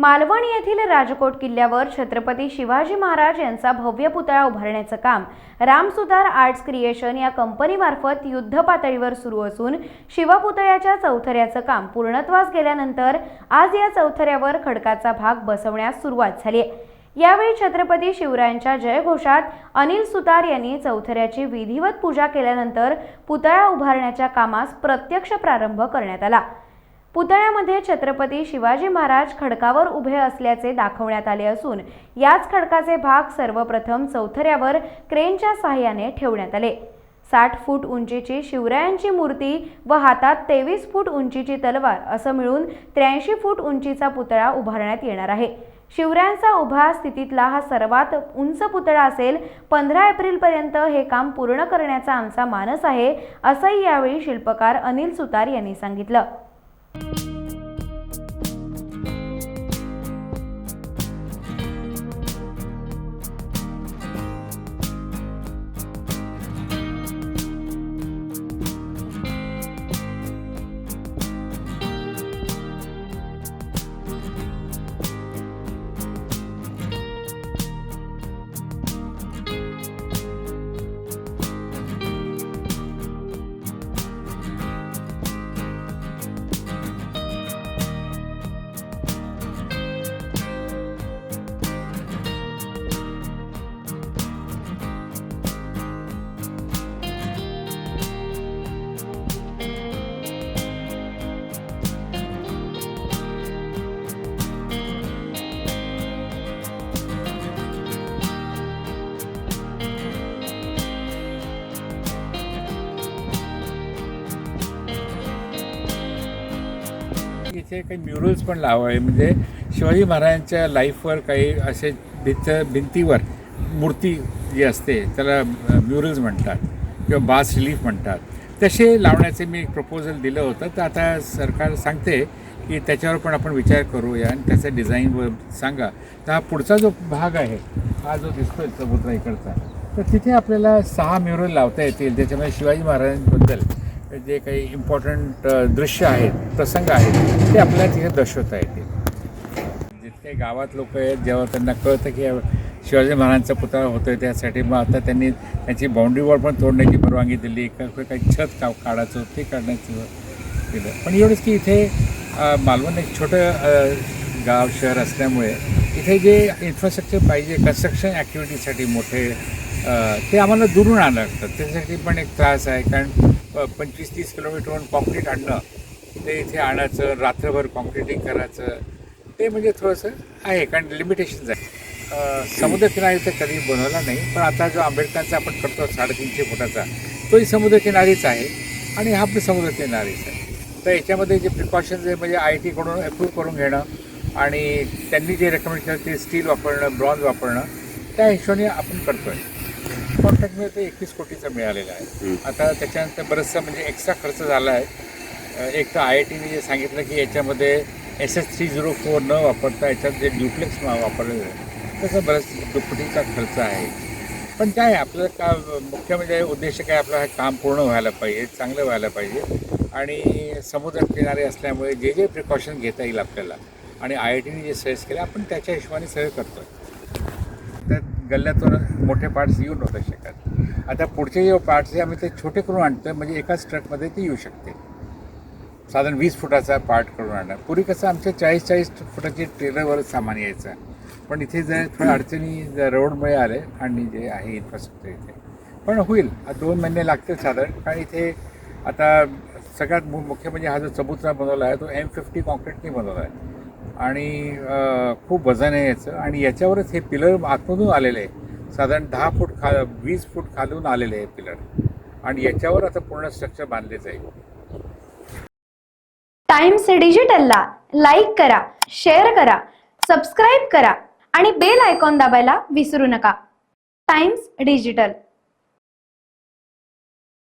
मालवण येथील राजकोट किल्ल्यावर छत्रपती शिवाजी महाराज यांचा भव्य पुतळा उभारण्याचं काम रामसुधार आर्ट्स क्रिएशन या कंपनीमार्फत युद्ध पातळीवर सुरू असून शिवपुतळ्याच्या चौथऱ्याचं काम पूर्णत्वास गेल्यानंतर आज या चौथऱ्यावर खडकाचा भाग बसवण्यास सुरुवात झाली आहे। यावेळी छत्रपती शिवरायांच्या जयघोषात अनिल सुतार यांनी चौथऱ्याची विधिवत पूजा केल्यानंतर पुतळा उभारण्याच्या कामास प्रत्यक्ष प्रारंभ करण्यात आला। पुतळ्यामध्ये छत्रपती शिवाजी महाराज खडकावर उभे असल्याचे दाखवण्यात आले असून याच खडकाचे भाग सर्वप्रथम चौथऱ्यावर क्रेनच्या सहाय्याने ठेवण्यात आले। 60 फूट उंचीची शिवरायांची मूर्ती व हातात 23 फूट उंचीची तलवार असं मिळून 83 फूट उंचीचा पुतळा उभारण्यात येणार आहे। शिवरायांचा उभा स्थितीतला हा सर्वात उंच पुतळा असेल। 15 एप्रिलपर्यंत हे काम पूर्ण करण्याचा आमचा मानस आहे, असंही यावेळी शिल्पकार अनिल सुतार यांनी सांगितलं। इथे काही म्युरल्स पण लावावे, म्हणजे शिवाजी महाराजांच्या लाईफवर काही असे भिंतीवर मूर्ती जी असते त्याला म्युरल्स म्हणतात किंवा बास रिलीफ म्हणतात, तसे लावण्याचे मी एक प्रपोजल दिलं होतं। तर आता सरकार सांगते की त्याच्यावर पण आपण विचार करूया आणि त्याचं डिझाईनवर सांगा। तर हा पुढचा जो भाग आहे, हा जो दिसतोय समुद्र इकडचा, तर तिथे आपल्याला 6 म्युरल लावता येतील। त्याच्यामध्ये शिवाजी महाराजांबद्दल जे काही इम्पॉर्टंट दृश्य आहेत, प्रसंग आहेत, ते आपल्याला तिथे दर्शवता येतील। जितके गावात लोक आहेत, जेव्हा त्यांना कळतं की शिवाजी महाराजांचा पुतळा होतो आहे, त्यासाठी मग आता त्यांनी त्याची बाउंड्री वॉल पण तोडण्याची परवानगी दिली, काही छत काढायचं ते काढण्याचं केलं। पण एवढंच की इथे मालवण एक छोटं गाव शहर असल्यामुळे इथे जे इन्फ्रास्ट्रक्चर पाहिजे कन्स्ट्रक्शन ॲक्टिव्हिटीसाठी मोठे, ते आम्हाला दुरून आणावं लागतं। त्यासाठी पण एक त्रास आहे, कारण 25-30 किलोमीटरवरून कॉन्क्रीट आणणं, ते इथे आणायचं, रात्रभर कॉन्क्रिटिंग करायचं, ते म्हणजे थोडंसं आहे, कारण लिमिटेशन्स आहे। समुद्रकिनारी तर कधी बनवला नाही, पण आता जो आंबेडकरांचा आपण करतो 350 फुटाचा, तोही समुद्रकिनारीच आहे आणि हा पण समुद्रकिनारीच आहे। तर याच्यामध्ये जे प्रिकॉशन्स आहे, म्हणजे IIT-कडून अप्रूव्ह करून घेणं आणि त्यांनी जे रेकमेंड केलं ते स्टील वापरणं, ब्रॉन्झ वापरणं, त्या हिशोबाने आपण करतो आहे। कॉन्ट्रॅक्ट मिळतं 21 कोटीचा मिळालेला आहे। आता त्याच्यानंतर बरंचसं म्हणजे एक्स्ट्रा खर्च झाला आहे। एक तर IIT-ने जे सांगितलं की याच्यामध्ये SS304 न वापरता याच्यात जे ड्युप्लेक्स वापरलेलं आहे, त्याचा बराच दुप्पटीचा खर्च आहे। पण काय आपलं का मुख्य म्हणजे उद्देश काय, आपलं हे काम पूर्ण व्हायला पाहिजे, चांगलं व्हायला पाहिजे आणि समुद्रकिनारे असल्यामुळे जे जे प्रिकॉशन घेता येईल आपल्याला, आणि IIT-ने जे सजेस्ट केलं आपण त्याच्या हिशोबाने सगळं करतो आहे। तर गल्ल्यातून मोठे पार्ट्स येऊ नव्हते शकत। आता पुढचे जे पार्ट्स आहे आम्ही ते छोटे करून आणतो, म्हणजे एकाच ट्रकमध्ये ते येऊ शकते। साधारण 20 फुटाचा पार्ट करून आणणार। पूर्वी कसं आमच्या 40-40 फुटाची ट्रेलरवरच सामान यायचं, पण इथे जर थोड्या अडचणी रोडमुळे आले आणि जे आहे इन्फ्रास्ट्रक्चर इथे, पण होईल। 2 महिने लागतील साधारण, कारण इथे आता सगळ्यात मुख्य म्हणजे हा जो चबुतरा बनवला आहे तो M50 कॉन्क्रीटने बनवला आहे आणि खूप वजन आहे याचं, आणि याच्यावरच हे पिलर आतमधून आलेले आहे, साधारण 10 फूट 20 फूट खालून आलेले आहे पिलर, आणि याच्यावर आता पूर्ण स्ट्रक्चर बांधले जाईल। टाइम्स डिजिटलला लाईक करा, शेअर करा, सबस्क्राईब करा आणि बेल आयकॉन दाबायला विसरू नका। Times digital.